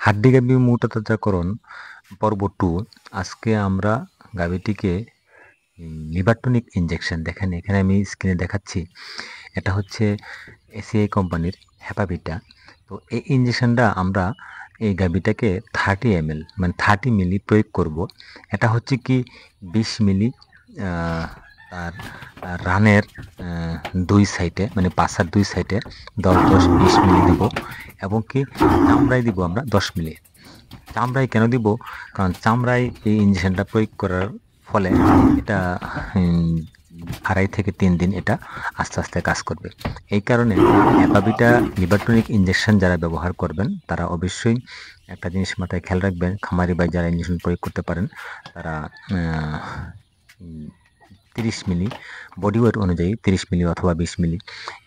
হাড্ডি গাভী মোটা তাজাকরণ পর্ব 2। আজকে আমরা গাভীটিকে লিভার টনিক ইনজেকশন, দেখেন এখানে আমি স্ক্রিনে দেখাচ্ছি, এটা হচ্ছে এসিআই কোম্পানির হ্যাপাভিটা। তো এই ইনজেকশনটা আমরা এই গাভীটাকে 30 ml মানে 30 মিলি প্রয়োগ করব। এটা হচ্ছে কি 20 মিলি তার রানের 2 সাইডে মানে পাশার 2 সাইডে 10-20 মিলি দিব, এবং কি চামড়ায় দিব আমরা 10 মিলি। চামড়ায় কেন দিব? কারণ চামড়ায় এই ইনজেকশনটা প্রয়োগ করার ফলে এটা 2.5 থেকে 3 দিন এটা আস্তে আস্তে কাজ করবে। এই কারণে হ্যাপাভিটা লিভার টনিক ইনজেকশন যারা ব্যবহার করবেন তারা অবশ্যই একটা জিনিস মাথায় খেয়াল রাখবেন, খামারি বা যারা ইনজেকশন প্রয়োগ করতে পারেন তারা 30 মিলি বডি ওয়েট অনুযায়ী 30 মিলি অথবা 20 মিলি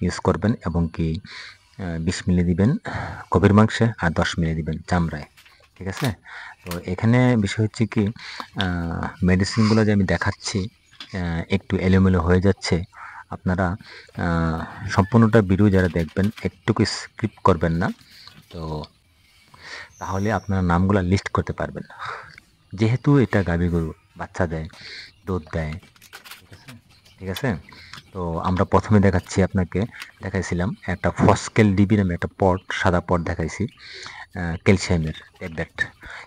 ইউজ করবেন, এবং কি 20 মিলি দিবেন গভীর মাংসে আর 10 মিলি দিবেন চামড়ায়। ঠিক আছে? তো এখানে বিষয় হচ্ছে কি মেডিসিনগুলো যে আমি দেখাচ্ছি একটু এলোমেলো হয়ে যাচ্ছে, আপনারা সম্পূর্ণটা ভিডিও যারা দেখবেন একটুকু স্কিপ করবেন না, তো তাহলে আপনারা নামগুলো লিস্ট করতে পারবেন। যেহেতু এটা গাভী গরু বাচ্চা দেয়, দুধ দেয়, ঠিক আছে? তো আমরা প্রথমে দেখাইছিলাম একটা ফসকেল ডিবি নামে একটা পট, সাদা পট দেখাইছি ক্যালসিয়ামের ট্যাবলেট।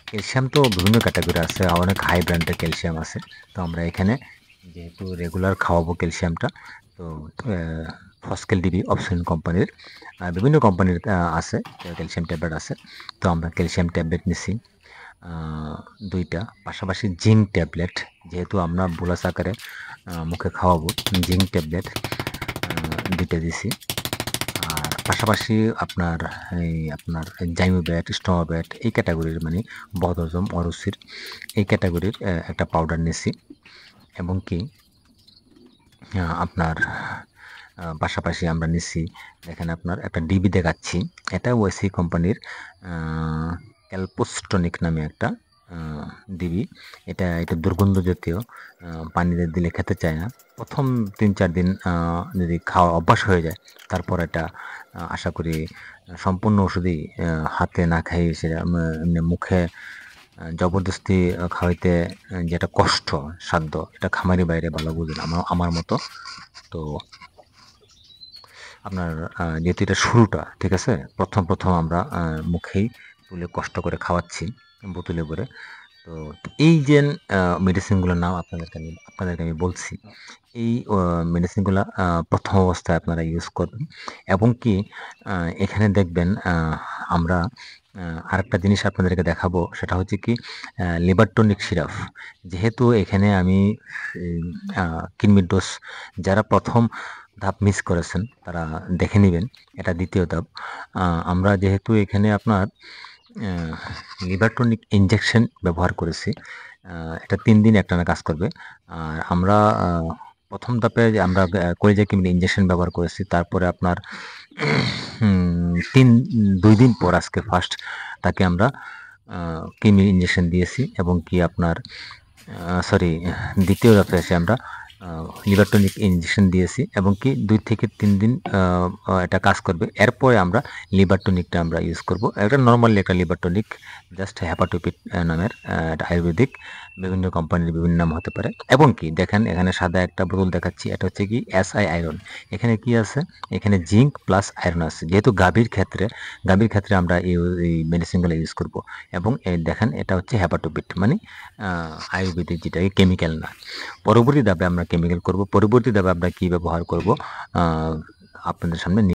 ক্যালসিয়াম তো বিভিন্ন ক্যাটাগরি আছে, অনেক হাই ব্র্যান্ডের ক্যালসিয়াম আছে। তো আমরা এখানে যেহেতু রেগুলার খাওয়াবো ক্যালসিয়ামটা, তো ফসকেল ডিবি অপশন কোম্পানির বিভিন্ন কোম্পানির আছে ক্যালসিয়াম ট্যাবলেট আছে। তো আমরা ক্যালসিয়াম ট্যাবলেট নিছি 2টা, পাশাপাশি জিঙ্ক ট্যাবলেট, যেহেতু আমরা বোলাস আকারে মুখে খাওয়াবো, জিঙ্ক ট্যাবলেট 2টা দিছি। আর পাশাপাশি আপনার জাইমোব্যাট, স্টোমাব্যাট এই ক্যাটাগরির মানে বদহজম, অরুচির এই ক্যাটাগরির একটা পাউডার নিছি, এবং কি আপনার পাশাপাশি আমরা নিছি, দেখেন আপনার একটা ডিবি দেখাচ্ছি, এটা ওএসি কোম্পানির ক্যালপোস্টনিক নামে একটা ডিবি। এটা দুর্গন্ধ জাতীয়, পানিতে দিলে খেতে চায় না। প্রথম 3-4 দিন যদি খাওয়া অভ্যাস হয়ে যায়, তারপর এটা আশা করি সম্পূর্ণ ওষুধই হাতে না খাইয়ে সেটা এমনি মুখে জবরদস্তি খাওয়াইতে যেটা কষ্ট সাধ্য, এটা খামারি বাইরে ভালো বুঝেন আমার মতো। তো আপনার যেহেতু এটা শুরুটা, ঠিক আছে, প্রথম আমরা মুখেই তুলে কষ্ট করে খাওয়াচ্ছি বোতলে করে। তো এই যে মেডিসিনগুলোর নাম আপনাদেরকে আমি বলছি, এই মেডিসিনগুলো প্রথম অবস্থায় আপনারা ইউজ করবেন, এবং কি এখানে দেখবেন আমরা আরেকটা জিনিস আপনাদেরকে দেখাবো, সেটা হচ্ছে কি লিভার টনিক সিরাপ। যেহেতু এখানে আমি কৃমির ডোজ যারা প্রথম ধাপ মিস করেছেন তারা দেখে নেবেন, এটা দ্বিতীয় ধাপ। আমরা যেহেতু এখানে আপনার লিভার টনিক ইনজেকশন ব্যবহার করেছি, এটা 3 দিন একটানা কাজ করবে। আর আমরা প্রথম ধাপে আমরা কলিজা কৃমির ইনজেকশন ব্যবহার করেছি, তারপরে আপনার 2 দিন পর আজকে ফার্স্ট তাকে আমরা কৃমির ইনজেকশন দিয়েছি, এবং কি আপনার দ্বিতীয় ধাপে এসে আমরা লিভার টনিক ইনজেকশন দিয়েছি, এবং কি 2 থেকে 3 দিন এটা কাজ করবে। এরপরে আমরা লিভার টনিকটা আমরা ইউজ করব। এটা নর্মালি একটা লিভার টনিক, জাস্ট হ্যাপাটোপিট নামের, এটা আয়ুর্বেদিক, বিভিন্ন কোম্পানির বিভিন্ন নাম হতে পারে। এবং কি দেখেন এখানে সাদা একটা বোতল দেখাচ্ছি, এটা হচ্ছে কি এসআই আয়রন। এখানে কি আছে? এখানে জিঙ্ক প্লাস আয়রন আছে, যেহেতু গাভীর ক্ষেত্রে আমরা এই মেডিসিনগুলো ইউজ করব। এবং দেখেন এটা হচ্ছে হ্যাপাটোপিট মানে আয়ুর্বেদিক, যেটা কেমিক্যাল না। পরবর্তী ধাপে আমরা কেমিক্যাল করব, পরবর্তী ধাপে আমরা কি ব্যবহার করব আপনাদের সামনে